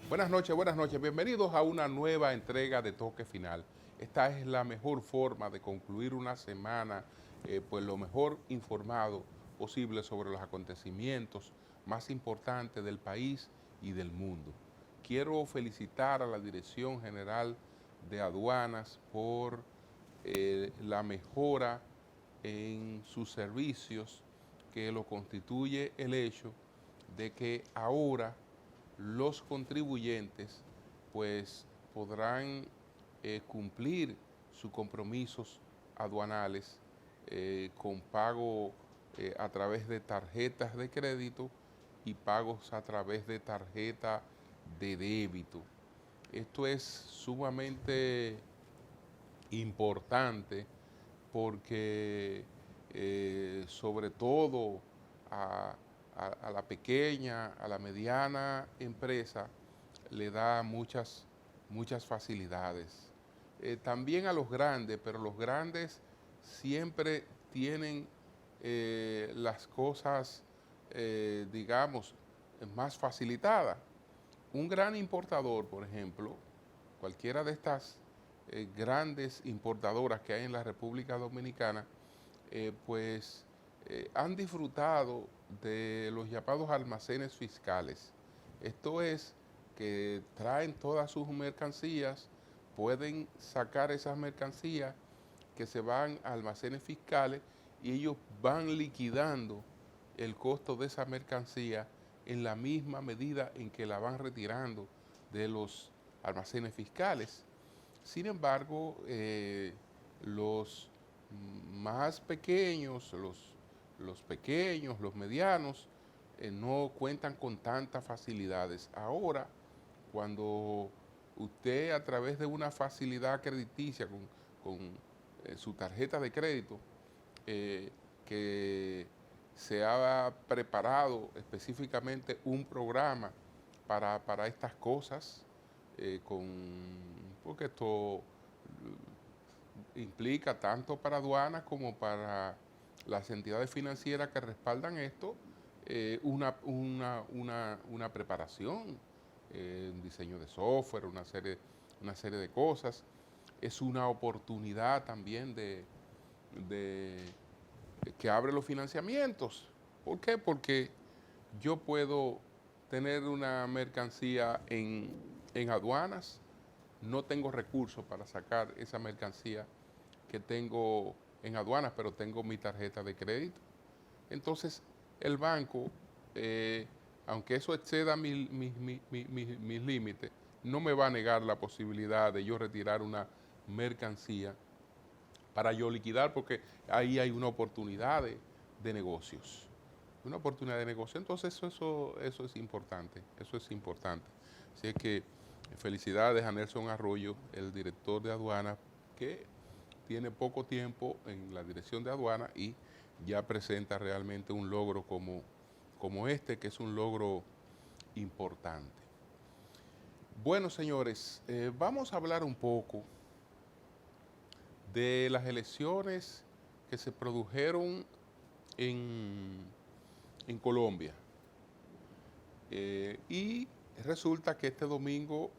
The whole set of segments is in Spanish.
Buenas noches. Bienvenidos a una nueva entrega de Toque Final. Esta es la mejor forma de concluir una semana, pues lo mejor informado posible sobre los acontecimientos más importantes del país y del mundo. Quiero felicitar a la Dirección General de Aduanas por la mejora en sus servicios, que lo constituye el hecho de que ahora los contribuyentes pues podrán cumplir sus compromisos aduanales con pago a través de tarjetas de crédito y pagos a través de tarjeta de débito. Esto es sumamente importante porque sobre todo a, a la pequeña, a la mediana empresa le da muchas facilidades. También a los grandes, pero los grandes siempre tienen las cosas, digamos, más facilitadas. Un gran importador, por ejemplo, cualquiera de estas grandes importadoras que hay en la República Dominicana, pues han disfrutado de los llamados almacenes fiscales. Esto es que traen todas sus mercancías, pueden sacar esas mercancías que se van a almacenes fiscales y ellos van liquidando el costo de esa mercancía en la misma medida en que la van retirando de los almacenes fiscales. Sin embargo, los más pequeños, los medianos, no cuentan con tantas facilidades. Ahora, cuando usted a través de una facilidad crediticia con su tarjeta de crédito, que se ha preparado específicamente un programa para estas cosas, porque esto implica tanto para aduanas como para las entidades financieras que respaldan esto, una preparación, un diseño de software, una serie de cosas. Es una oportunidad también de que abre los financiamientos. ¿Por qué? Porque yo puedo tener una mercancía en aduanas, no tengo recursos para sacar esa mercancía que tengo en aduanas, pero tengo mi tarjeta de crédito. Entonces, el banco, aunque eso exceda mis límites, no me va a negar la posibilidad de yo retirar una mercancía para yo liquidar, porque ahí hay una oportunidad de negocios. Una oportunidad de negocio. Entonces, eso es importante. Eso es importante. Así es que felicidades a Nelson Arroyo, el director de aduanas, que tiene poco tiempo en la dirección de aduanas y ya presenta realmente un logro como este, que es un logro importante. Bueno, señores, vamos a hablar un poco de las elecciones que se produjeron en Colombia. Y resulta que este domingo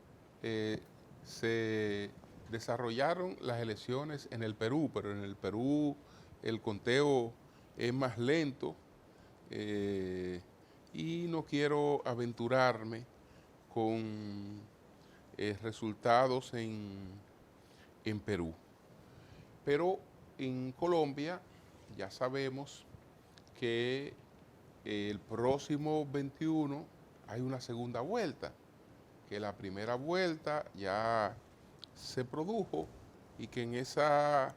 se desarrollaron las elecciones en el Perú, pero en el Perú el conteo es más lento, y no quiero aventurarme con resultados en Perú. Pero en Colombia ya sabemos que el próximo 21 hay una segunda vuelta, que la primera vuelta ya se produjo y que en esa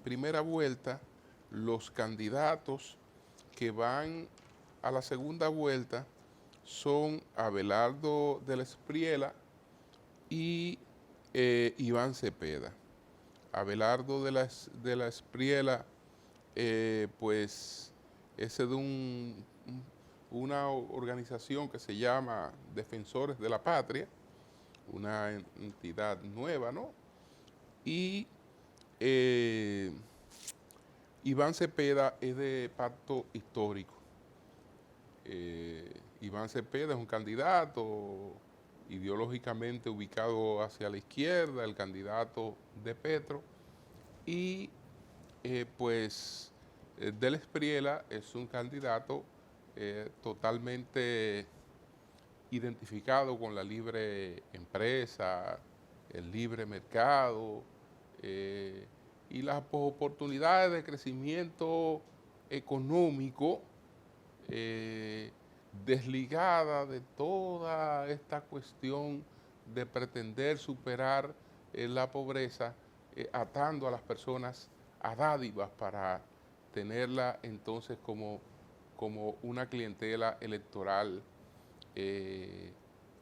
primera vuelta los candidatos que van a la segunda vuelta son Abelardo de la Espriella y Iván Cepeda. Abelardo de la Espriella, pues es de una organización que se llama Defensores de la Patria, una entidad nueva, ¿no? Y Iván Cepeda es de Pacto Histórico. Iván Cepeda es un candidato ideológicamente ubicado hacia la izquierda, el candidato de Petro, y Del Espriella es un candidato totalmente identificado con la libre empresa, el libre mercado y las oportunidades de crecimiento económico desligada de toda esta cuestión de pretender superar la pobreza, atando a las personas a dádivas para tenerla entonces como una clientela electoral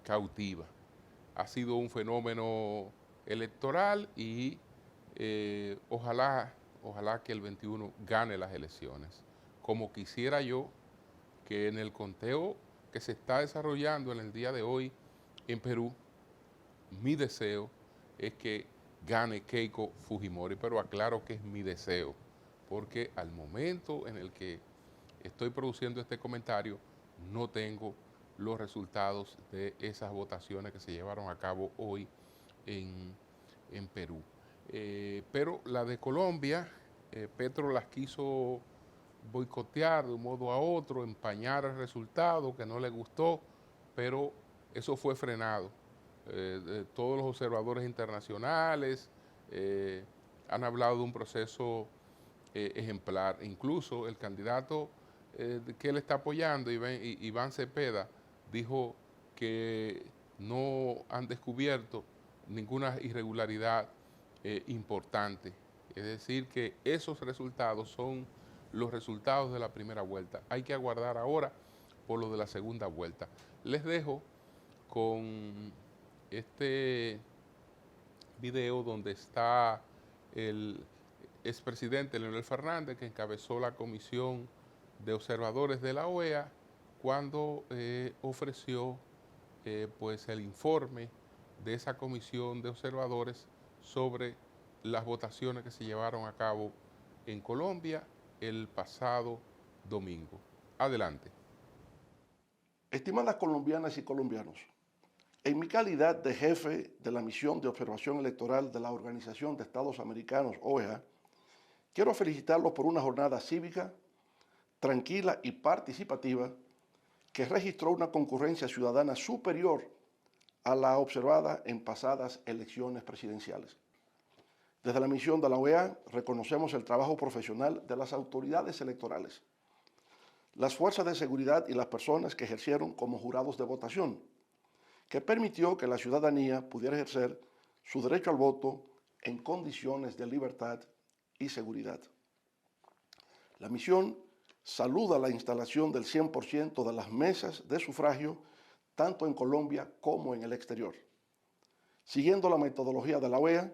cautiva. Ha sido un fenómeno electoral y ojalá que el 21 gane las elecciones. Como quisiera yo que en el conteo que se está desarrollando en el día de hoy en Perú, mi deseo es que gane Keiko Fujimori, pero aclaro que es mi deseo, porque al momento en el que estoy produciendo este comentario, no tengo los resultados de esas votaciones que se llevaron a cabo hoy en Perú. Pero la de Colombia, Petro las quiso boicotear de un modo a otro, empañar el resultado que no le gustó, pero eso fue frenado. Todos los observadores internacionales han hablado de un proceso ejemplar. Incluso el candidato que él está apoyando, Iván Cepeda, dijo que no han descubierto ninguna irregularidad importante. Es decir, que esos resultados son los resultados de la primera vuelta. Hay que aguardar ahora por lo de la segunda vuelta. Les dejo con este video donde está el expresidente Leonel Fernández, que encabezó la comisión de observadores de la OEA, cuando ofreció el informe de esa comisión de observadores sobre las votaciones que se llevaron a cabo en Colombia el pasado domingo. Adelante. Estimadas colombianas y colombianos, en mi calidad de jefe de la misión de observación electoral de la Organización de Estados Americanos, OEA, quiero felicitarlos por una jornada cívica, tranquila y participativa que registró una concurrencia ciudadana superior a la observada en pasadas elecciones presidenciales. Desde la misión de la OEA reconocemos el trabajo profesional de las autoridades electorales, las fuerzas de seguridad y las personas que ejercieron como jurados de votación, que permitió que la ciudadanía pudiera ejercer su derecho al voto en condiciones de libertad y seguridad. La misión saluda la instalación del 100% de las mesas de sufragio tanto en Colombia como en el exterior. Siguiendo la metodología de la OEA,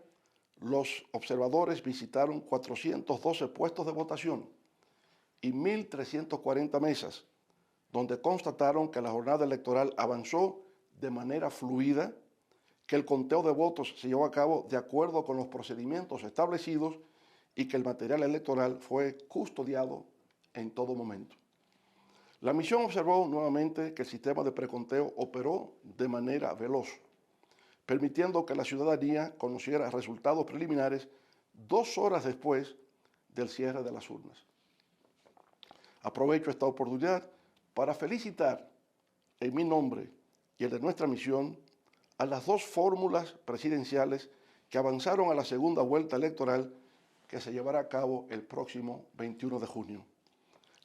los observadores visitaron 412 puestos de votación y 1.340 mesas, donde constataron que la jornada electoral avanzó de manera fluida, que el conteo de votos se llevó a cabo de acuerdo con los procedimientos establecidos y que el material electoral fue custodiado en todo momento. La misión observó nuevamente que el sistema de preconteo operó de manera veloz, permitiendo que la ciudadanía conociera resultados preliminares 2 horas después del cierre de las urnas. Aprovecho esta oportunidad para felicitar en mi nombre y el de nuestra misión a las 2 fórmulas presidenciales que avanzaron a la segunda vuelta electoral que se llevará a cabo el próximo 21 de junio.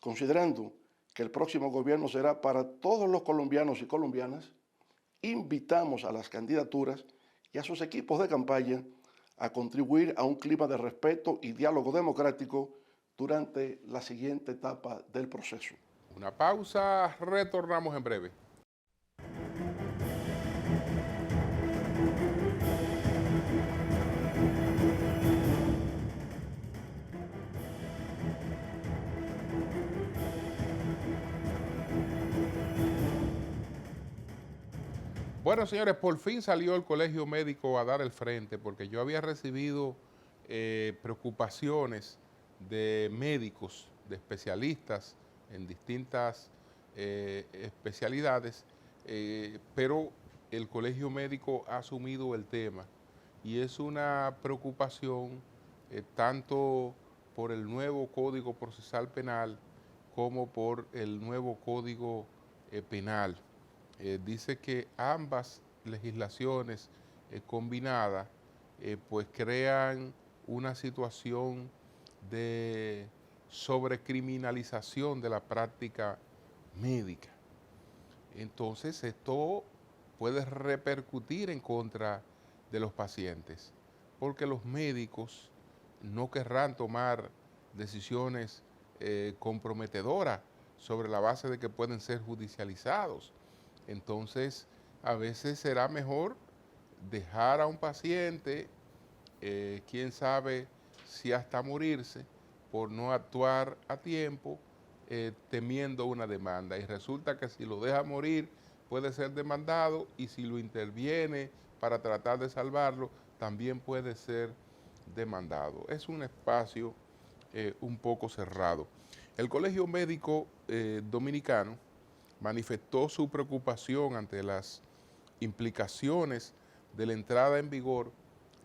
Considerando que el próximo gobierno será para todos los colombianos y colombianas, invitamos a las candidaturas y a sus equipos de campaña a contribuir a un clima de respeto y diálogo democrático durante la siguiente etapa del proceso. Una pausa, retornamos en breve. Bueno, señores, por fin salió el colegio médico a dar el frente, porque yo había recibido preocupaciones de médicos, de especialistas en distintas especialidades, pero el Colegio Médico ha asumido el tema y es una preocupación tanto por el nuevo Código Procesal Penal como por el nuevo Código Penal. Dice que ambas legislaciones combinadas pues crean una situación de sobrecriminalización de la práctica médica. Entonces esto puede repercutir en contra de los pacientes, porque los médicos no querrán tomar decisiones comprometedoras sobre la base de que pueden ser judicializados. Entonces, a veces será mejor dejar a un paciente, quién sabe si hasta morirse, por no actuar a tiempo, temiendo una demanda. Y resulta que si lo deja morir, puede ser demandado, y si lo interviene para tratar de salvarlo, también puede ser demandado. Es un espacio un poco cerrado. El Colegio Médico Dominicano manifestó su preocupación ante las implicaciones de la entrada en vigor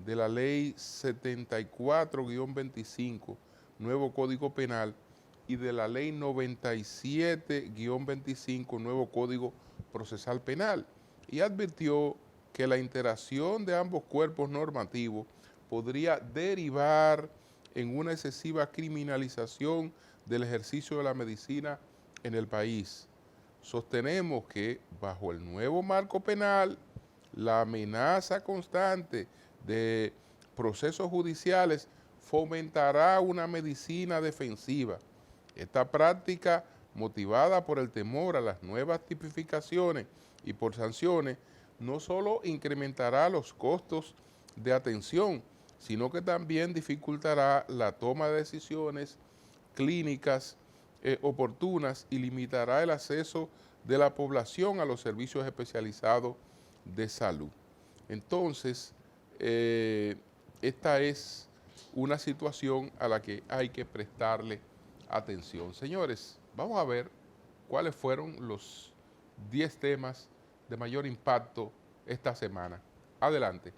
de la Ley 74-25, nuevo Código Penal, y de la Ley 97-25, nuevo Código Procesal Penal, y advirtió que la interacción de ambos cuerpos normativos podría derivar en una excesiva criminalización del ejercicio de la medicina en el país. Sostenemos que bajo el nuevo marco penal, la amenaza constante de procesos judiciales fomentará una medicina defensiva. Esta práctica, motivada por el temor a las nuevas tipificaciones y por sanciones, no solo incrementará los costos de atención, sino que también dificultará la toma de decisiones clínicas oportunas y limitará el acceso de la población a los servicios especializados de salud. Entonces, esta es una situación a la que hay que prestarle atención. Señores, vamos a ver cuáles fueron los 10 temas de mayor impacto esta semana. Adelante.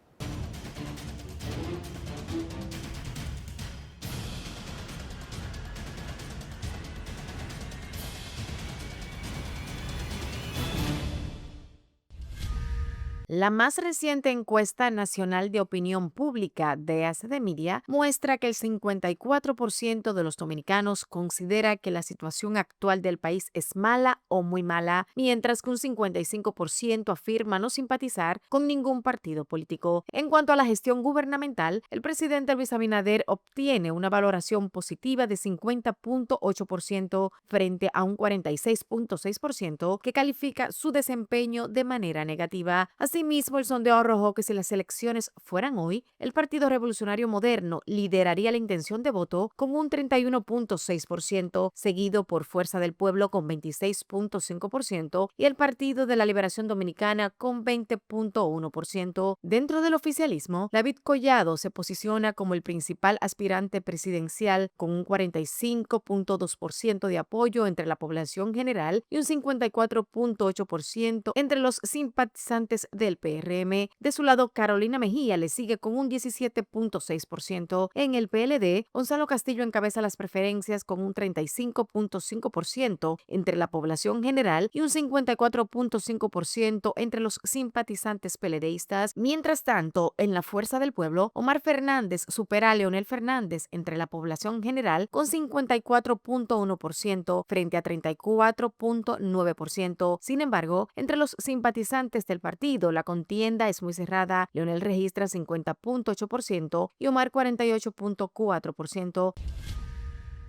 La más reciente encuesta nacional de opinión pública de ACDeMedia muestra que el 54% de los dominicanos considera que la situación actual del país es mala o muy mala, mientras que un 55% afirma no simpatizar con ningún partido político. En cuanto a la gestión gubernamental, el presidente Luis Abinader obtiene una valoración positiva de 50.8% frente a un 46.6% que califica su desempeño de manera negativa. Asimismo, el sondeo arrojó que si las elecciones fueran hoy, el Partido Revolucionario Moderno lideraría la intención de voto con un 31.6%, seguido por Fuerza del Pueblo con 26.5% y el Partido de la Liberación Dominicana con 20.1%. Dentro del oficialismo, David Collado se posiciona como el principal aspirante presidencial con un 45.2% de apoyo entre la población general y un 54.8% entre los simpatizantes del PRM. De su lado, Carolina Mejía le sigue con un 17.6%. En el PLD, Gonzalo Castillo encabeza las preferencias con un 35.5% entre la población general y un 54.5% entre los simpatizantes PLDistas. Mientras tanto, en la Fuerza del Pueblo, Omar Fernández supera a Leonel Fernández entre la población general con 54.1% frente a 34.9%. Sin embargo, entre los simpatizantes del partido, la contienda es muy cerrada. Leonel registra 50.8% y Omar 48.4%.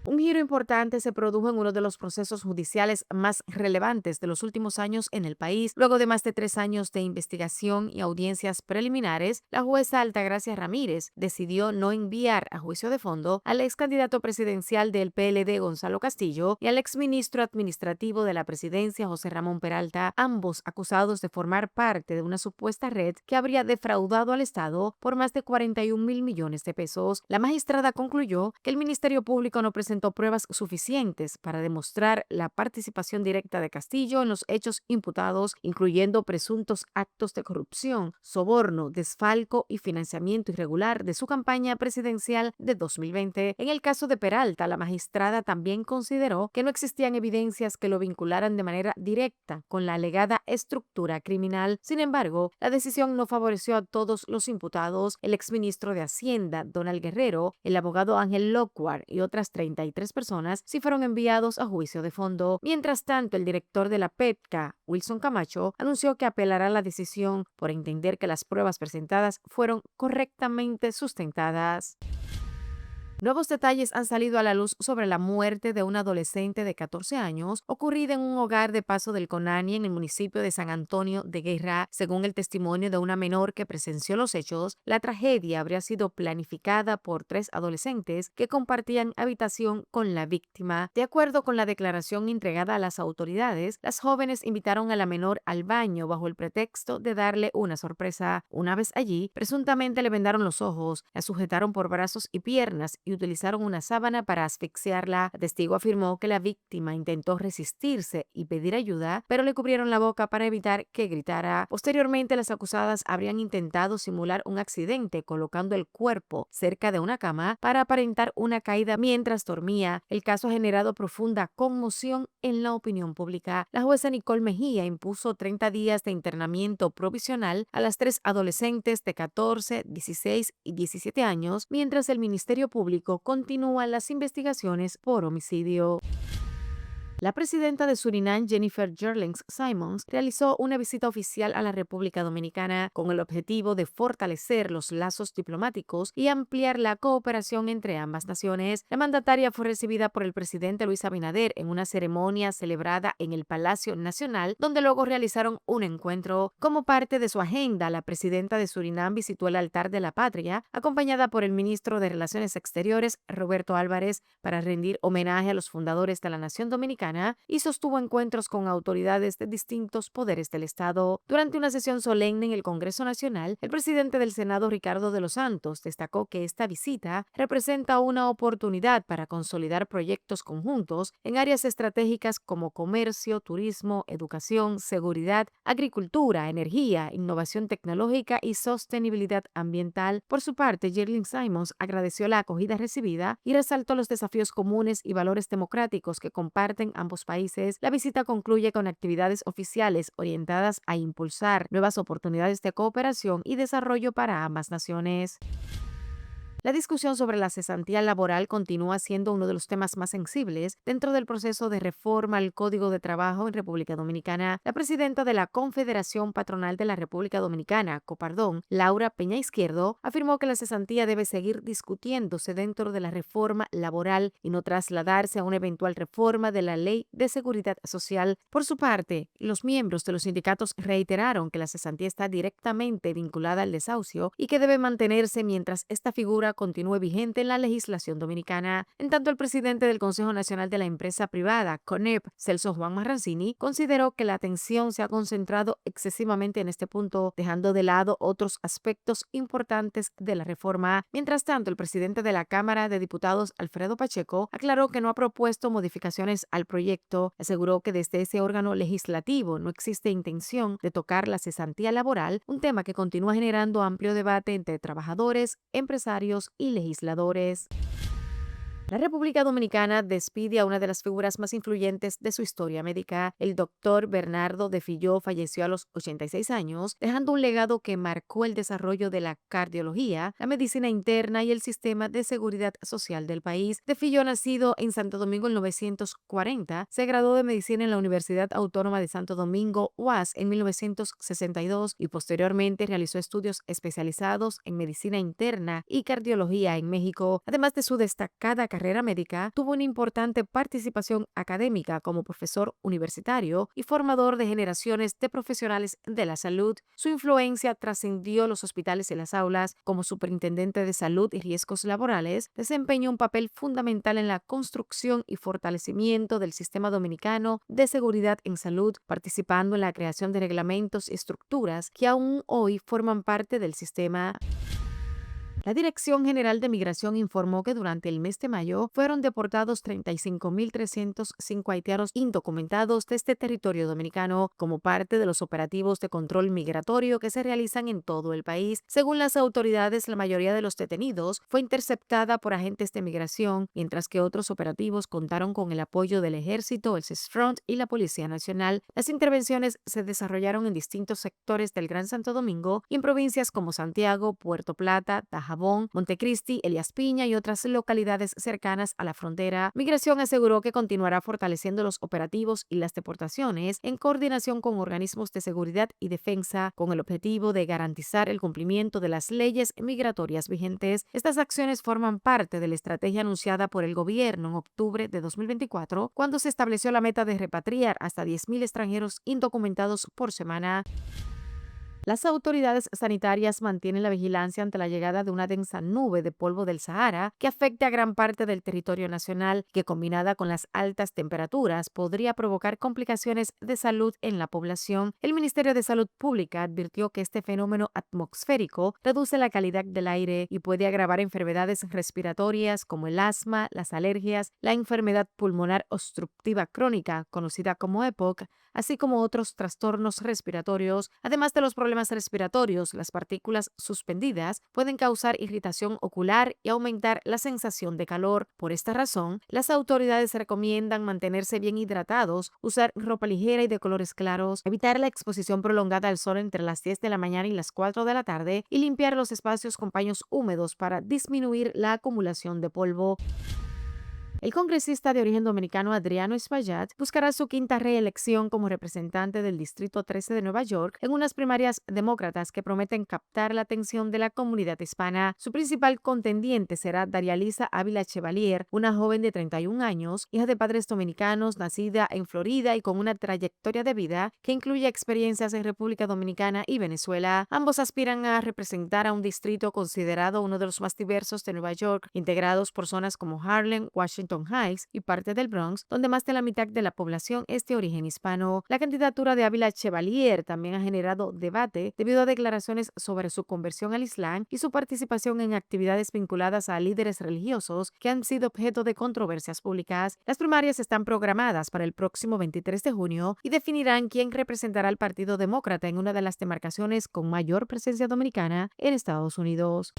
Un giro importante se produjo en uno de los procesos judiciales más relevantes de los últimos años en el país. Luego de más de 3 años de investigación y audiencias preliminares, la jueza Altagracia Ramírez decidió no enviar a juicio de fondo al ex candidato presidencial del PLD, Gonzalo Castillo, y al exministro administrativo de la presidencia, José Ramón Peralta, ambos acusados de formar parte de una supuesta red que habría defraudado al Estado por más de 41 mil millones de pesos. La magistrada concluyó que el Ministerio Público no presentó presentó pruebas suficientes para demostrar la participación directa de Castillo en los hechos imputados, incluyendo presuntos actos de corrupción, soborno, desfalco y financiamiento irregular de su campaña presidencial de 2020. En el caso de Peralta, la magistrada también consideró que no existían evidencias que lo vincularan de manera directa con la alegada estructura criminal. Sin embargo, la decisión no favoreció a todos los imputados. El exministro de Hacienda, Donald Guerrero, el abogado Ángel Locuar y otras 33 personas sí fueron enviados a juicio de fondo. Mientras tanto, el director de la PETCA, Wilson Camacho, anunció que apelará la decisión por entender que las pruebas presentadas fueron correctamente sustentadas. Nuevos detalles han salido a la luz sobre la muerte de una adolescente de 14 años ocurrida en un hogar de Paso del Conani en el municipio de San Antonio de Guerra. Según el testimonio de una menor que presenció los hechos, la tragedia habría sido planificada por 3 adolescentes que compartían habitación con la víctima. De acuerdo con la declaración entregada a las autoridades, las jóvenes invitaron a la menor al baño bajo el pretexto de darle una sorpresa. Una vez allí, presuntamente le vendaron los ojos, la sujetaron por brazos y piernas y utilizaron una sábana para asfixiarla. El testigo afirmó que la víctima intentó resistirse y pedir ayuda, pero le cubrieron la boca para evitar que gritara. Posteriormente, las acusadas habrían intentado simular un accidente colocando el cuerpo cerca de una cama para aparentar una caída mientras dormía. El caso ha generado profunda conmoción en la opinión pública. La jueza Nicole Mejía impuso 30 días de internamiento provisional a las 3 adolescentes de 14, 16 y 17 años, mientras el Ministerio Público continúa las investigaciones por homicidio. La presidenta de Surinam, Jennifer Gerlings Simons, realizó una visita oficial a la República Dominicana con el objetivo de fortalecer los lazos diplomáticos y ampliar la cooperación entre ambas naciones. La mandataria fue recibida por el presidente Luis Abinader en una ceremonia celebrada en el Palacio Nacional, donde luego realizaron un encuentro. Como parte de su agenda, la presidenta de Surinam visitó el altar de la patria, acompañada por el ministro de Relaciones Exteriores, Roberto Álvarez, para rendir homenaje a los fundadores de la nación dominicana y sostuvo encuentros con autoridades de distintos poderes del Estado. Durante una sesión solemne en el Congreso Nacional, el presidente del Senado, Ricardo de los Santos, destacó que esta visita representa una oportunidad para consolidar proyectos conjuntos en áreas estratégicas como comercio, turismo, educación, seguridad, agricultura, energía, innovación tecnológica y sostenibilidad ambiental. Por su parte, Gerlings Simons agradeció la acogida recibida y resaltó los desafíos comunes y valores democráticos que comparten ambos países. La visita concluye con actividades oficiales orientadas a impulsar nuevas oportunidades de cooperación y desarrollo para ambas naciones. La discusión sobre la cesantía laboral continúa siendo uno de los temas más sensibles dentro del proceso de reforma al Código de Trabajo en República Dominicana. La presidenta de la Confederación Patronal de la República Dominicana, Copardón, Laura Peña Izquierdo, afirmó que la cesantía debe seguir discutiéndose dentro de la reforma laboral y no trasladarse a una eventual reforma de la Ley de Seguridad Social. Por su parte, los miembros de los sindicatos reiteraron que la cesantía está directamente vinculada al desahucio y que debe mantenerse mientras esta figura continúe vigente en la legislación dominicana. En tanto, el presidente del Consejo Nacional de la Empresa Privada, CONEP, Celso Juan Marrancini, consideró que la atención se ha concentrado excesivamente en este punto, dejando de lado otros aspectos importantes de la reforma. Mientras tanto, el presidente de la Cámara de Diputados, Alfredo Pacheco, aclaró que no ha propuesto modificaciones al proyecto. Aseguró que desde ese órgano legislativo no existe intención de tocar la cesantía laboral, un tema que continúa generando amplio debate entre trabajadores, empresarios y legisladores. La República Dominicana despide a una de las figuras más influyentes de su historia médica. El doctor Bernardo de Filló falleció a los 86 años, dejando un legado que marcó el desarrollo de la cardiología, la medicina interna y el sistema de seguridad social del país. De Filló, nacido en Santo Domingo en 1940, se graduó de medicina en la Universidad Autónoma de Santo Domingo, UAS, en 1962 y posteriormente realizó estudios especializados en medicina interna y cardiología en México. Además de su destacada carrera médica, tuvo una importante participación académica como profesor universitario y formador de generaciones de profesionales de la salud. Su influencia trascendió los hospitales y las aulas. Como superintendente de salud y riesgos laborales, desempeñó un papel fundamental en la construcción y fortalecimiento del sistema dominicano de seguridad en salud, participando en la creación de reglamentos y estructuras que aún hoy forman parte del sistema. La Dirección General de Migración informó que durante el mes de mayo fueron deportados 35.305 haitianos indocumentados desde territorio dominicano como parte de los operativos de control migratorio que se realizan en todo el país. Según las autoridades, la mayoría de los detenidos fue interceptada por agentes de migración, mientras que otros operativos contaron con el apoyo del Ejército, el CISFRONT y la Policía Nacional. Las intervenciones se desarrollaron en distintos sectores del Gran Santo Domingo y en provincias como Santiago, Puerto Plata, Dajabón, Montecristi, Elías Piña y otras localidades cercanas a la frontera. Migración aseguró que continuará fortaleciendo los operativos y las deportaciones en coordinación con organismos de seguridad y defensa con el objetivo de garantizar el cumplimiento de las leyes migratorias vigentes. Estas acciones forman parte de la estrategia anunciada por el gobierno en octubre de 2024, cuando se estableció la meta de repatriar hasta 10.000 extranjeros indocumentados por semana. Las autoridades sanitarias mantienen la vigilancia ante la llegada de una densa nube de polvo del Sahara que afecta a gran parte del territorio nacional, que combinada con las altas temperaturas podría provocar complicaciones de salud en la población. El Ministerio de Salud Pública advirtió que este fenómeno atmosférico reduce la calidad del aire y puede agravar enfermedades respiratorias como el asma, las alergias, la enfermedad pulmonar obstructiva crónica, conocida como EPOC, así como otros trastornos respiratorios. Además de los problemas respiratorios, las partículas suspendidas pueden causar irritación ocular y aumentar la sensación de calor. Por esta razón, las autoridades recomiendan mantenerse bien hidratados, usar ropa ligera y de colores claros, evitar la exposición prolongada al sol entre las 10 de la mañana y las 4 de la tarde y limpiar los espacios con paños húmedos para disminuir la acumulación de polvo. El congresista de origen dominicano Adriano Espaillat buscará su quinta reelección como representante del Distrito 13 de Nueva York en unas primarias demócratas que prometen captar la atención de la comunidad hispana. Su principal contendiente será Darialisa Ávila Chevalier, una joven de 31 años, hija de padres dominicanos, nacida en Florida y con una trayectoria de vida que incluye experiencias en República Dominicana y Venezuela. Ambos aspiran a representar a un distrito considerado uno de los más diversos de Nueva York, integrados por zonas como Harlem, Washington Heights y parte del Bronx, donde más de la mitad de la población es de origen hispano. La candidatura de Ávila Chevalier también ha generado debate debido a declaraciones sobre su conversión al Islam y su participación en actividades vinculadas a líderes religiosos que han sido objeto de controversias públicas. Las primarias están programadas para el próximo 23 de junio y definirán quién representará al Partido Demócrata en una de las demarcaciones con mayor presencia dominicana en Estados Unidos.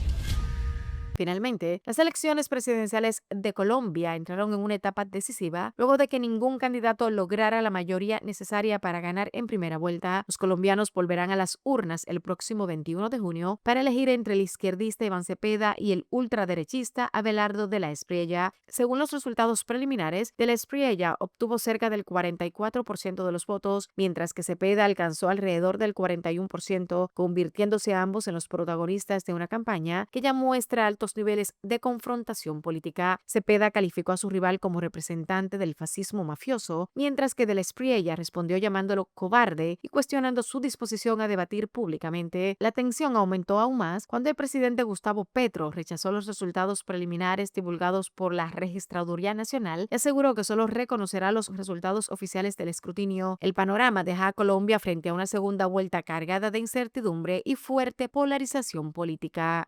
Finalmente, las elecciones presidenciales de Colombia entraron en una etapa decisiva luego de que ningún candidato lograra la mayoría necesaria para ganar en primera vuelta. Los colombianos volverán a las urnas el próximo 21 de junio para elegir entre el izquierdista Iván Cepeda y el ultraderechista Abelardo de la Espriella. Según los resultados preliminares, de la Espriella obtuvo cerca del 44% de los votos, mientras que Cepeda alcanzó alrededor del 41%, convirtiéndose a ambos en los protagonistas de una campaña que ya muestra altos niveles de confrontación política. Cepeda calificó a su rival como representante del fascismo mafioso, mientras que de la Espriella respondió llamándolo cobarde y cuestionando su disposición a debatir públicamente. La tensión aumentó aún más cuando el presidente Gustavo Petro rechazó los resultados preliminares divulgados por la Registraduría Nacional y aseguró que solo reconocerá los resultados oficiales del escrutinio. El panorama deja a Colombia frente a una segunda vuelta cargada de incertidumbre y fuerte polarización política.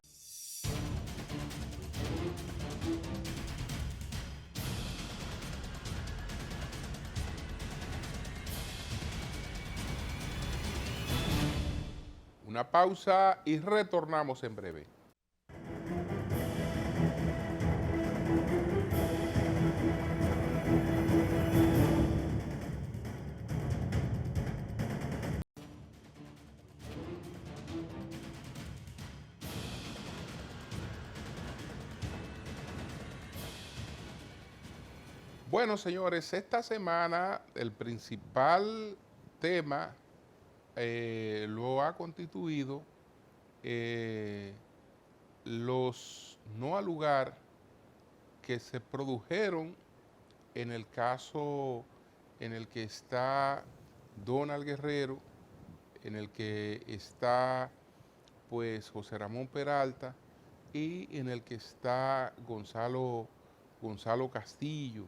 Una pausa y retornamos en breve. Bueno, señores, esta semana el principal tema lo ha constituido los no al lugar que se produjeron en el caso en el que está Donald Guerrero, en el que está pues José Ramón Peralta y en el que está Gonzalo Castillo,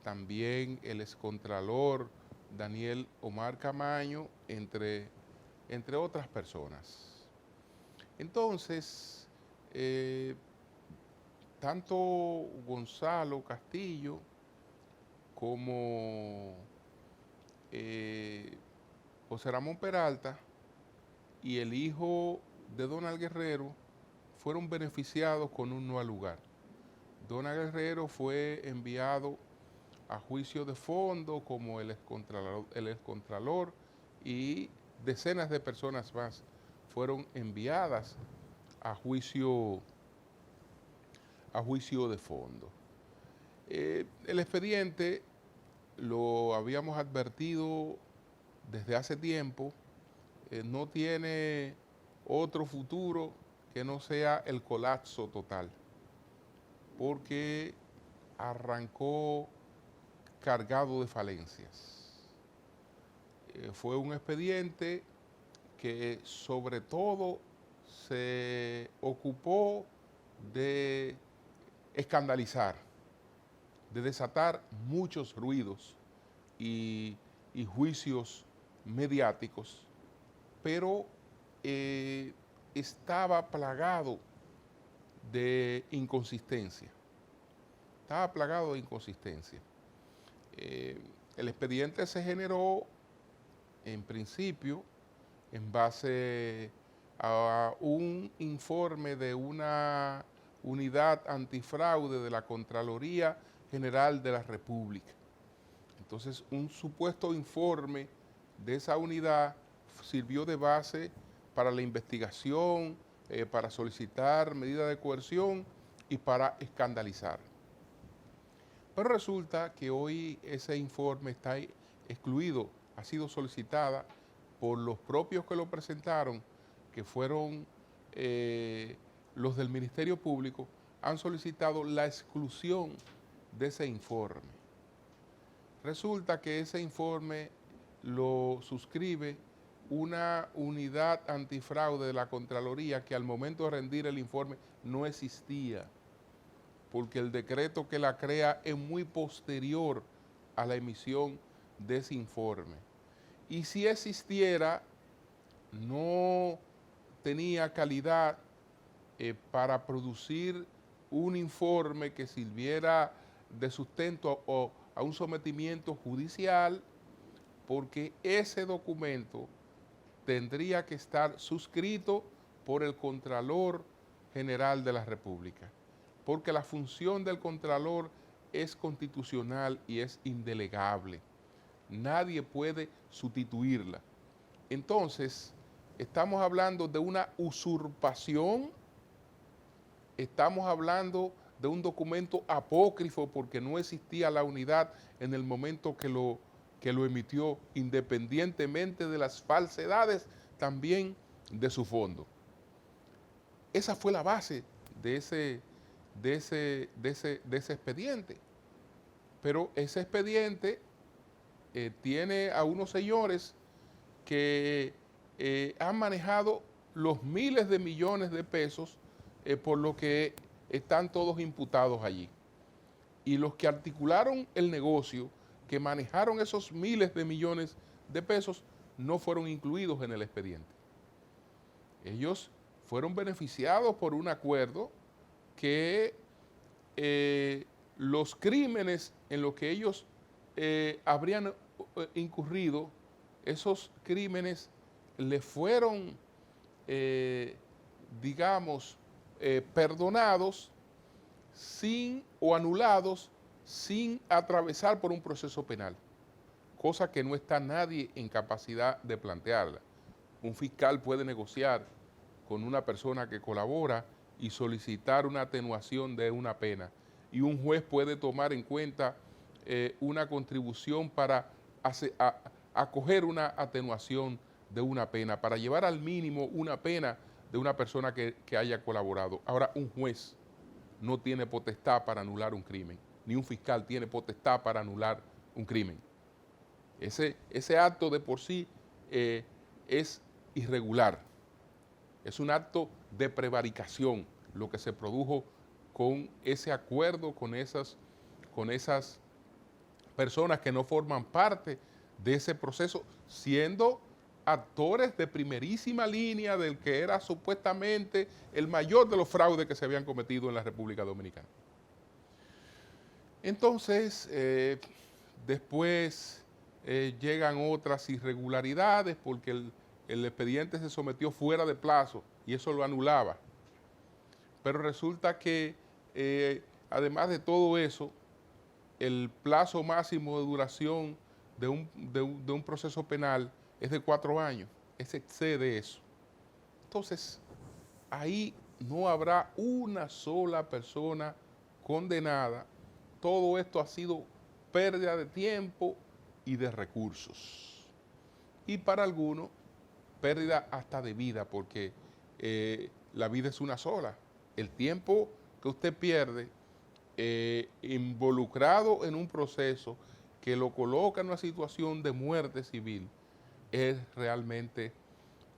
también el excontralor Daniel Omar Camaño, entre otras personas. Entonces, tanto Gonzalo Castillo como José Ramón Peralta y el hijo de Donald Guerrero fueron beneficiados con un no al lugar. Donald Guerrero fue enviado a juicio de fondo como el excontralor y decenas de personas más fueron enviadas a juicio de fondo. El expediente lo habíamos advertido desde hace tiempo, no tiene otro futuro que no sea el colapso total, porque arrancó cargado de falencias. Fue un expediente que sobre todo se ocupó de escandalizar, de desatar muchos ruidos y juicios mediáticos, pero estaba plagado de inconsistencia. El expediente se generó en principio en base a un informe de una unidad antifraude de la Contraloría General de la República. Entonces, un supuesto informe de esa unidad sirvió de base para la investigación, para solicitar medidas de coerción y para escandalizar. Pero resulta que hoy ese informe está excluido, ha sido solicitada por los propios que lo presentaron, que fueron los del Ministerio Público, han solicitado la exclusión de ese informe. Resulta que ese informe lo suscribe una unidad antifraude de la Contraloría que al momento de rendir el informe no existía, porque el decreto que la crea es muy posterior a la emisión de ese informe. Y si existiera, no tenía calidad para producir un informe que sirviera de sustento o a un sometimiento judicial, porque ese documento tendría que estar suscrito por el Contralor General de la República, porque la función del Contralor es constitucional y es indelegable. Nadie puede sustituirla. Entonces, estamos hablando de una usurpación, estamos hablando de un documento apócrifo porque no existía la unidad en el momento que lo emitió, independientemente de las falsedades también de su fondo. Esa fue la base de ese expediente. Pero ese expediente tiene a unos señores que han manejado los miles de millones de pesos por lo que están todos imputados allí. Y los que articularon el negocio, que manejaron esos miles de millones de pesos, no fueron incluidos en el expediente. Ellos fueron beneficiados por un acuerdo que los crímenes en los que ellos habrían incurrido, esos crímenes le fueron, perdonados o anulados sin atravesar por un proceso penal, cosa que no está nadie en capacidad de plantearla. Un fiscal puede negociar con una persona que colabora y solicitar una atenuación de una pena, y un juez puede tomar en cuenta una contribución para acoger una atenuación de una pena, para llevar al mínimo una pena de una persona que haya colaborado. Ahora, un juez no tiene potestad para anular un crimen, ni un fiscal tiene potestad para anular un crimen. Ese acto de por sí es irregular, es un acto de prevaricación, lo que se produjo con ese acuerdo, con esas personas que no forman parte de ese proceso, siendo actores de primerísima línea del que era supuestamente el mayor de los fraudes que se habían cometido en la República Dominicana. Entonces, después llegan otras irregularidades porque el expediente se sometió fuera de plazo y eso lo anulaba. Pero resulta que, además de todo eso, el plazo máximo de duración de un proceso penal es de 4 años. Se excede eso. Entonces, ahí no habrá una sola persona condenada. Todo esto ha sido pérdida de tiempo y de recursos. Y para algunos, pérdida hasta de vida, porque la vida es una sola. El tiempo que usted pierde involucrado en un proceso que lo coloca en una situación de muerte civil es realmente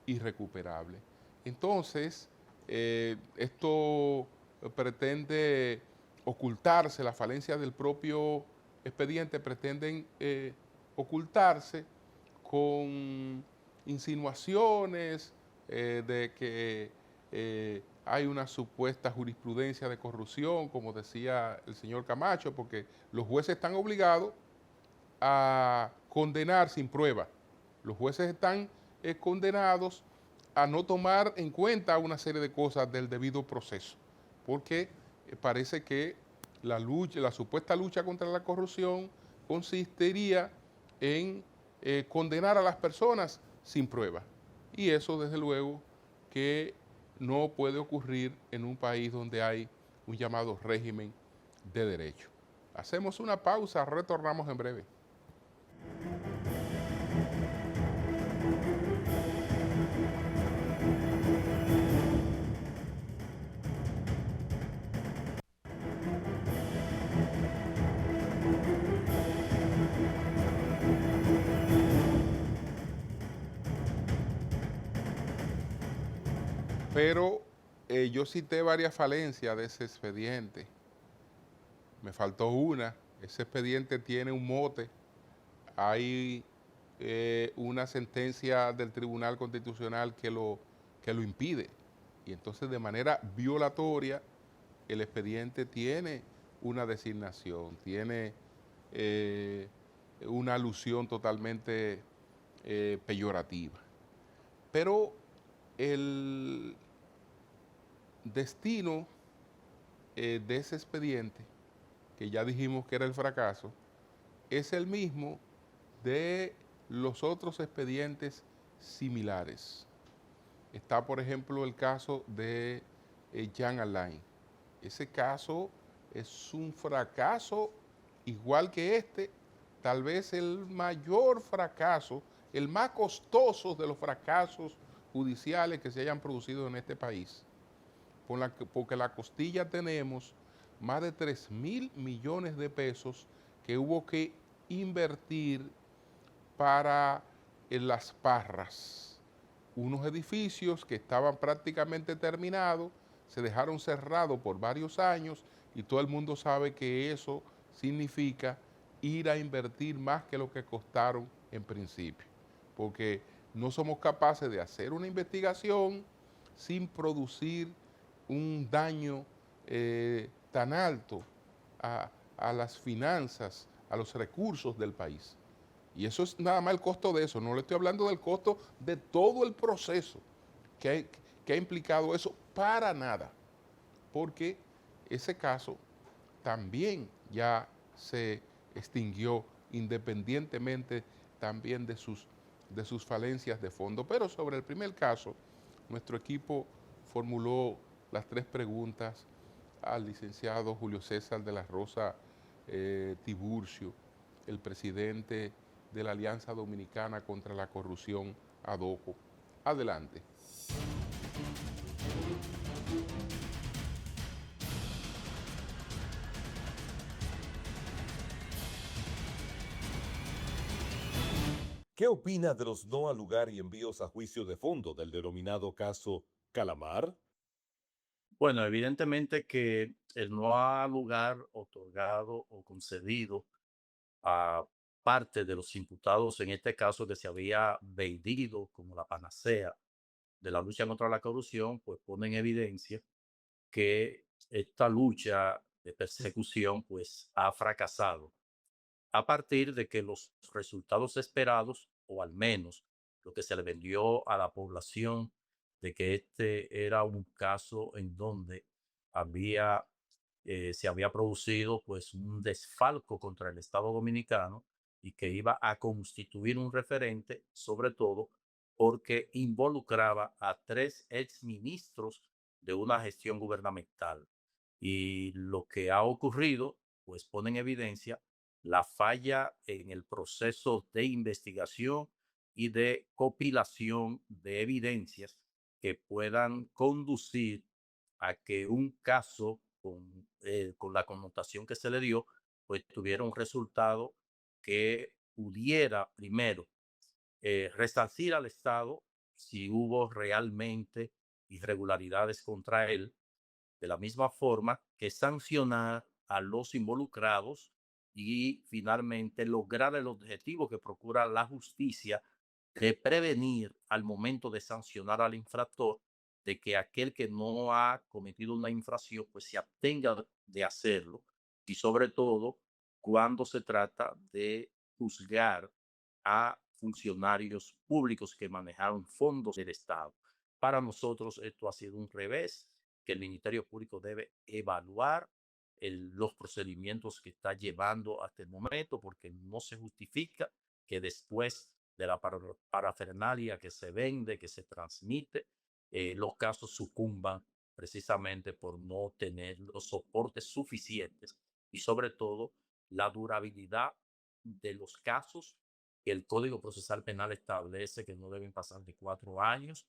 irrecuperable. Entonces, esto pretende ocultarse, las falencias del propio expediente pretenden ocultarse con insinuaciones de que hay una supuesta jurisprudencia de corrupción, como decía el señor Camacho, porque los jueces están obligados a condenar sin prueba. Los jueces están condenados a no tomar en cuenta una serie de cosas del debido proceso, porque parece que la supuesta lucha contra la corrupción consistiría en condenar a las personas sin prueba. Y eso, desde luego, que no puede ocurrir en un país donde hay un llamado régimen de derecho. Hacemos una pausa, retornamos en breve. Pero yo cité varias falencias de ese expediente. Me faltó una. Ese expediente tiene un mote. Hay una sentencia del Tribunal Constitucional que lo impide. Y entonces, de manera violatoria, el expediente tiene una designación, tiene una alusión totalmente peyorativa. Pero el destino de ese expediente, que ya dijimos que era el fracaso, es el mismo de los otros expedientes similares. Está, por ejemplo, el caso de Jean Alain. Ese caso es un fracaso igual que este, tal vez el mayor fracaso, el más costoso de los fracasos judiciales que se hayan producido en este país. Porque la costilla tenemos más de 3.000 millones de pesos que hubo que invertir para en Las Parras. Unos edificios que estaban prácticamente terminados, se dejaron cerrados por varios años y todo el mundo sabe que eso significa ir a invertir más que lo que costaron en principio. Porque no somos capaces de hacer una investigación sin producir un daño tan alto a las finanzas, a los recursos del país. Y eso es nada más el costo de eso, no le estoy hablando del costo de todo el proceso que ha implicado eso, para nada, porque ese caso también ya se extinguió independientemente también de sus falencias de fondo. Pero sobre el primer caso, nuestro equipo formuló las 3 preguntas al licenciado Julio César de la Rosa Tiburcio, el presidente de la Alianza Dominicana contra la Corrupción, ADOCO. Adelante. ¿Qué opina de los no al lugar y envíos a juicio de fondo del denominado caso Calamar? Bueno, evidentemente que el no ha lugar otorgado o concedido a parte de los imputados en este caso que se había vendido como la panacea de la lucha contra la corrupción, pues pone en evidencia que esta lucha de persecución pues ha fracasado a partir de que los resultados esperados, o al menos lo que se le vendió a la población, de que este era un caso en donde había, se había producido pues un desfalco contra el Estado Dominicano y que iba a constituir un referente, sobre todo porque involucraba a tres exministros de una gestión gubernamental. Y lo que ha ocurrido, pues pone en evidencia la falla en el proceso de investigación y de compilación de evidencias que puedan conducir a que un caso con la connotación que se le dio, pues tuviera un resultado que pudiera primero resarcir al Estado si hubo realmente irregularidades contra él, de la misma forma que sancionar a los involucrados y finalmente lograr el objetivo que procura la justicia de prevenir al momento de sancionar al infractor, de que aquel que no ha cometido una infracción pues se abstenga de hacerlo, y sobre todo cuando se trata de juzgar a funcionarios públicos que manejaron fondos del Estado. Para nosotros esto ha sido un revés que el Ministerio Público debe evaluar los procedimientos que está llevando hasta el momento, porque no se justifica que después de la parafernalia que se vende, que se transmite, los casos sucumban precisamente por no tener los soportes suficientes y sobre todo la durabilidad de los casos que el Código Procesal Penal establece que no deben pasar de 4 años.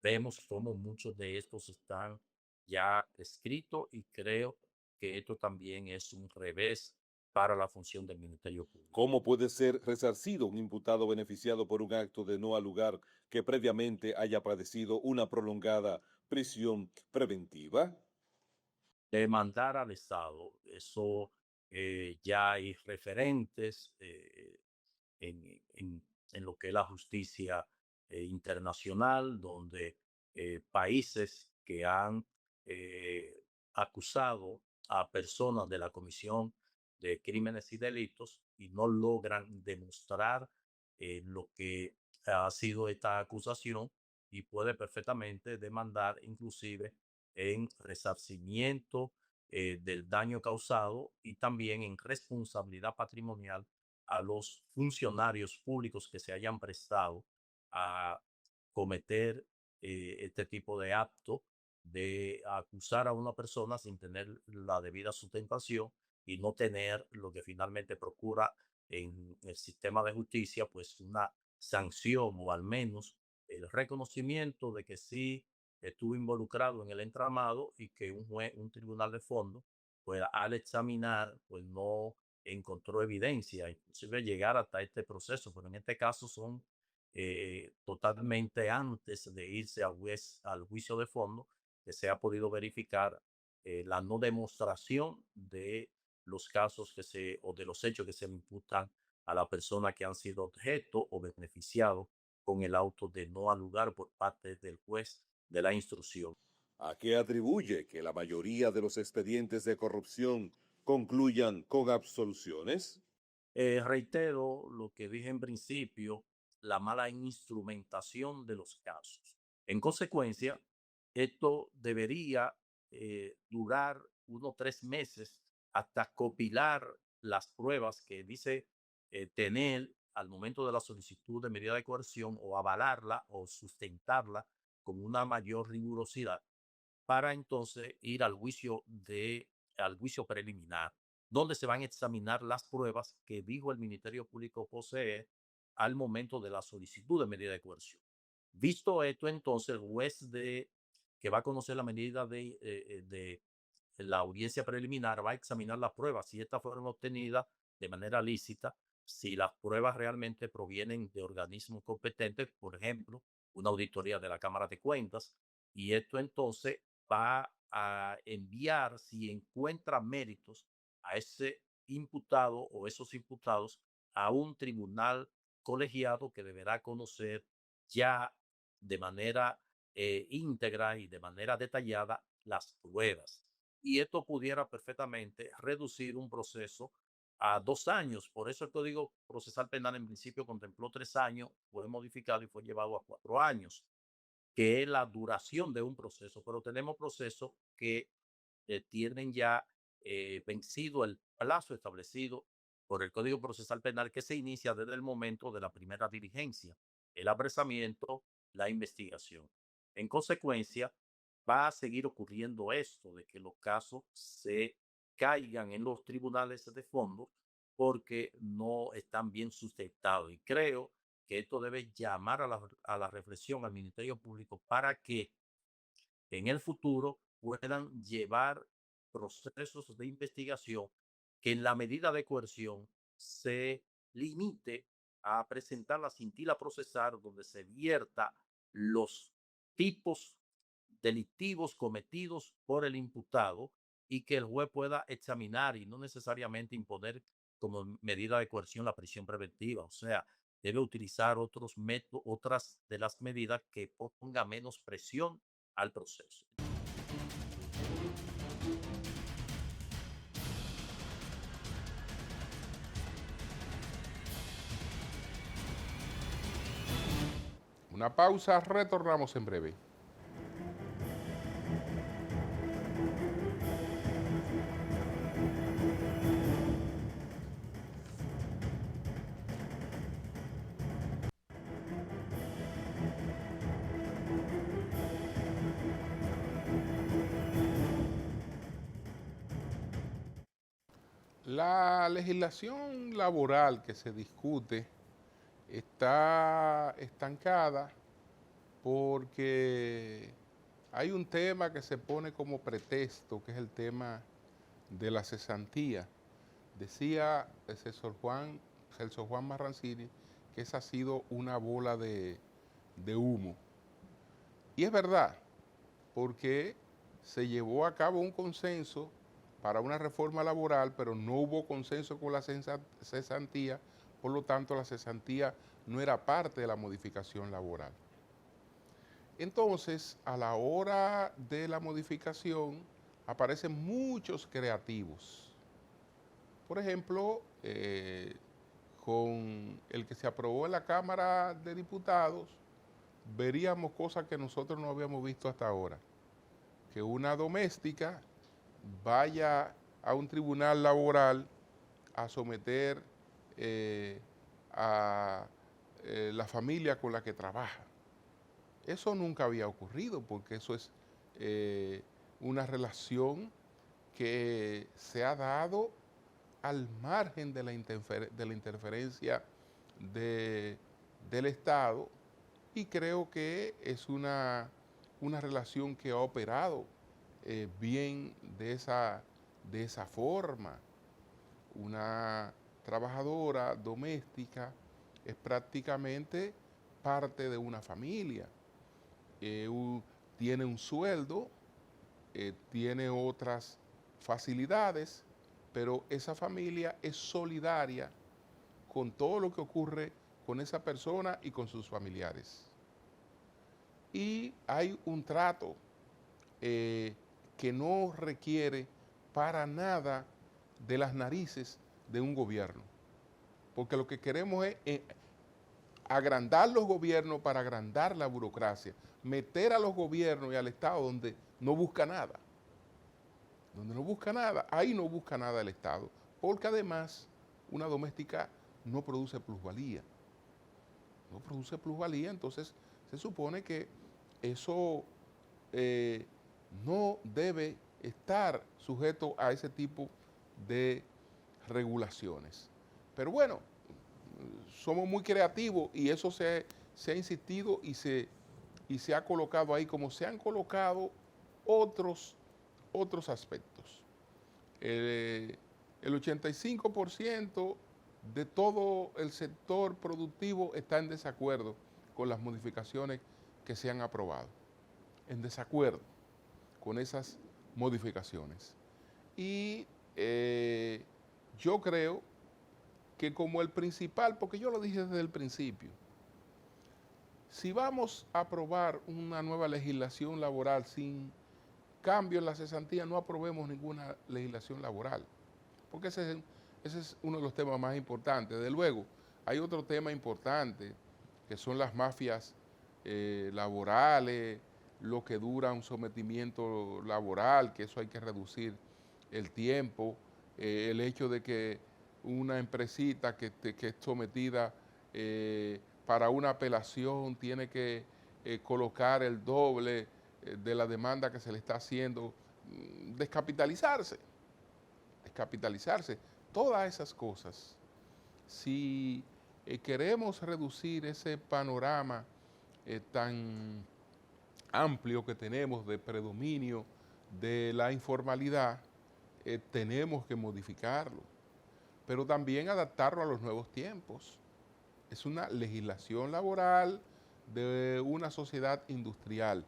Vemos cómo muchos de estos están ya escritos y creo que esto también es un revés para la función del Ministerio Público. ¿Cómo puede ser resarcido un imputado beneficiado por un acto de no al lugar que previamente haya padecido una prolongada prisión preventiva? Demandar al Estado, eso ya hay referentes en lo que es la justicia internacional, donde países que han eh, acusado a personas de la comisión de crímenes y delitos y no logran demostrar lo que ha sido esta acusación, y puede perfectamente demandar inclusive en resarcimiento del daño causado y también en responsabilidad patrimonial a los funcionarios públicos que se hayan prestado a cometer este tipo de acto de acusar a una persona sin tener la debida sustentación y no tener lo que finalmente procura en el sistema de justicia, pues una sanción o al menos el reconocimiento de que sí estuvo involucrado en el entramado y que un juez, un tribunal de fondo, pues al examinar, pues no encontró evidencia, inclusive llegar hasta este proceso, pero en este caso son totalmente antes de irse al juicio de fondo, que se ha podido verificar la no demostración de los casos o de los hechos que se imputan a la persona que han sido objeto o beneficiado con el auto de no al lugar por parte del juez de la instrucción. ¿A qué atribuye que la mayoría de los expedientes de corrupción concluyan con absoluciones? Reitero lo que dije en principio, la mala instrumentación de los casos. En consecuencia, esto debería durar 1 o 3 meses hasta copilar las pruebas que dice tener al momento de la solicitud de medida de coerción, o avalarla o sustentarla con una mayor rigurosidad, para entonces ir al juicio preliminar, donde se van a examinar las pruebas que dijo el Ministerio Público posee al momento de la solicitud de medida de coerción. Visto esto, entonces el juez que va a conocer la medida de la audiencia preliminar va a examinar las pruebas, si estas fueron obtenidas de manera lícita, si las pruebas realmente provienen de organismos competentes, por ejemplo, una auditoría de la Cámara de Cuentas, y esto entonces va a enviar, si encuentra méritos, a ese imputado o esos imputados a un tribunal colegiado que deberá conocer ya de manera íntegra y de manera detallada las pruebas. Y esto pudiera perfectamente reducir un proceso a 2 años. Por eso el Código Procesal Penal en principio contempló 3 años, fue modificado y fue llevado a 4 años, que es la duración de un proceso. Pero tenemos procesos que tienen ya vencido el plazo establecido por el Código Procesal Penal, que se inicia desde el momento de la primera diligencia, el apresamiento, la investigación. En consecuencia, va a seguir ocurriendo esto de que los casos se caigan en los tribunales de fondo porque no están bien sustentados. Y creo que esto debe llamar a la reflexión al Ministerio Público para que en el futuro puedan llevar procesos de investigación que en la medida de coerción se limite a presentar la cintila procesal donde se vierta los tipos delictivos cometidos por el imputado y que el juez pueda examinar y no necesariamente imponer como medida de coerción la prisión preventiva. O sea, debe utilizar otros métodos, otras de las medidas que ponga menos presión al proceso. Una pausa, retornamos en breve. La legislación laboral que se discute está estancada porque hay un tema que se pone como pretexto, que es el tema de la cesantía. Decía el Celso Juan Marrancini que esa ha sido una bola de humo. Y es verdad, porque se llevó a cabo un consenso para una reforma laboral, pero no hubo consenso con la cesantía, por lo tanto la cesantía no era parte de la modificación laboral. Entonces, a la hora de la modificación, aparecen muchos creativos. Por ejemplo, con el que se aprobó en la Cámara de Diputados, veríamos cosas que nosotros no habíamos visto hasta ahora. Que una doméstica vaya a un tribunal laboral a someter a la familia con la que trabaja. Eso nunca había ocurrido porque eso es una relación que se ha dado al margen de la interferencia del Estado, y creo que es una relación que ha operado bien de esa forma. Una trabajadora doméstica es prácticamente parte de una familia. Tiene un sueldo, tiene otras facilidades, pero esa familia es solidaria con todo lo que ocurre con esa persona y con sus familiares. Y hay un trato que no requiere para nada de las narices de un gobierno, porque lo que queremos es agrandar los gobiernos para agrandar la burocracia, meter a los gobiernos y al Estado donde no busca nada. Donde no busca nada, ahí no busca nada el Estado, porque además una doméstica no produce plusvalía. No produce plusvalía, entonces se supone que eso no debe estar sujeto a ese tipo de regulaciones. Pero bueno, somos muy creativos y eso se ha insistido y se ha colocado ahí como se han colocado otros aspectos. El 85% de todo el sector productivo está en desacuerdo con las modificaciones que se han aprobado, en desacuerdo con esas modificaciones. Y yo creo que como el principal, porque yo lo dije desde el principio, si vamos a aprobar una nueva legislación laboral sin cambio en la cesantía, no aprobemos ninguna legislación laboral, porque ese es uno de los temas más importantes. Desde luego, hay otro tema importante, que son las mafias laborales, lo que dura un sometimiento laboral, que eso hay que reducir el tiempo, el hecho de que una empresita que es sometida para una apelación tiene que colocar el doble de la demanda que se le está haciendo, descapitalizarse, todas esas cosas. Si queremos reducir ese panorama tan amplio que tenemos de predominio de la informalidad, tenemos que modificarlo, pero también adaptarlo a los nuevos tiempos. Es una legislación laboral de una sociedad industrial.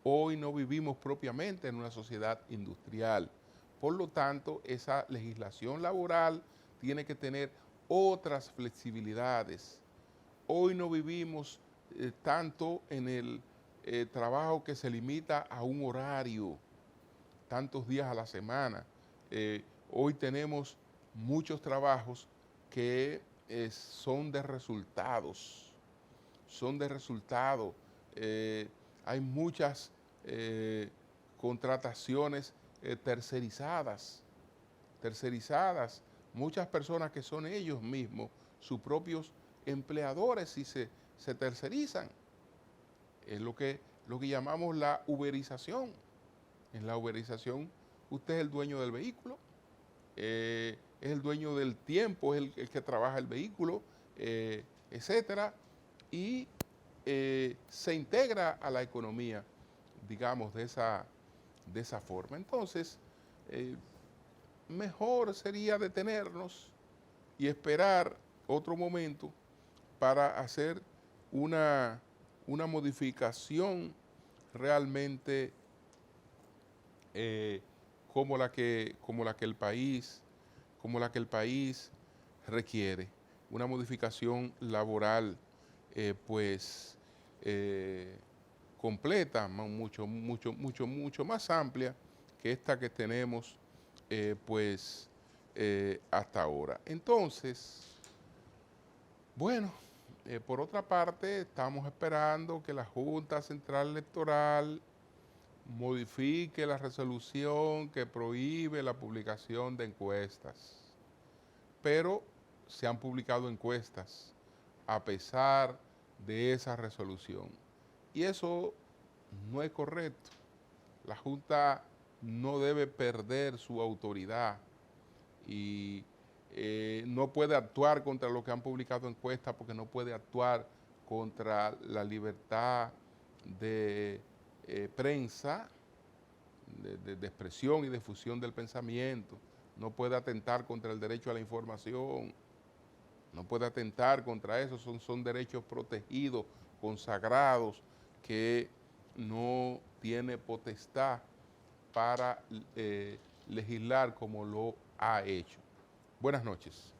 Hoy no vivimos propiamente en una sociedad industrial. Por lo tanto, esa legislación laboral tiene que tener otras flexibilidades. Hoy no vivimos tanto en el trabajo que se limita a un horario, tantos días a la semana. Hoy tenemos muchos trabajos que son de resultados, hay muchas contrataciones tercerizadas, muchas personas que son ellos mismos sus propios empleadores y se tercerizan. Es lo que llamamos la uberización. En la uberización, usted es el dueño del vehículo, es el dueño del tiempo, es el que trabaja el vehículo, etcétera, y se integra a la economía, digamos, de esa forma. Entonces, mejor sería detenernos y esperar otro momento para hacer una modificación realmente como la que el país requiere, una modificación laboral completa, mucho más amplia que esta que tenemos hasta ahora. Entonces, bueno, por otra parte, estamos esperando que la Junta Central Electoral modifique la resolución que prohíbe la publicación de encuestas. Pero se han publicado encuestas a pesar de esa resolución. Y eso no es correcto. La Junta no debe perder su autoridad y no puede actuar contra lo que han publicado encuestas porque no puede actuar contra la libertad de prensa, de expresión y difusión del pensamiento. No puede atentar contra el derecho a la información, no puede atentar contra eso, son derechos protegidos, consagrados, que no tiene potestad para legislar como lo ha hecho. Buenas noches.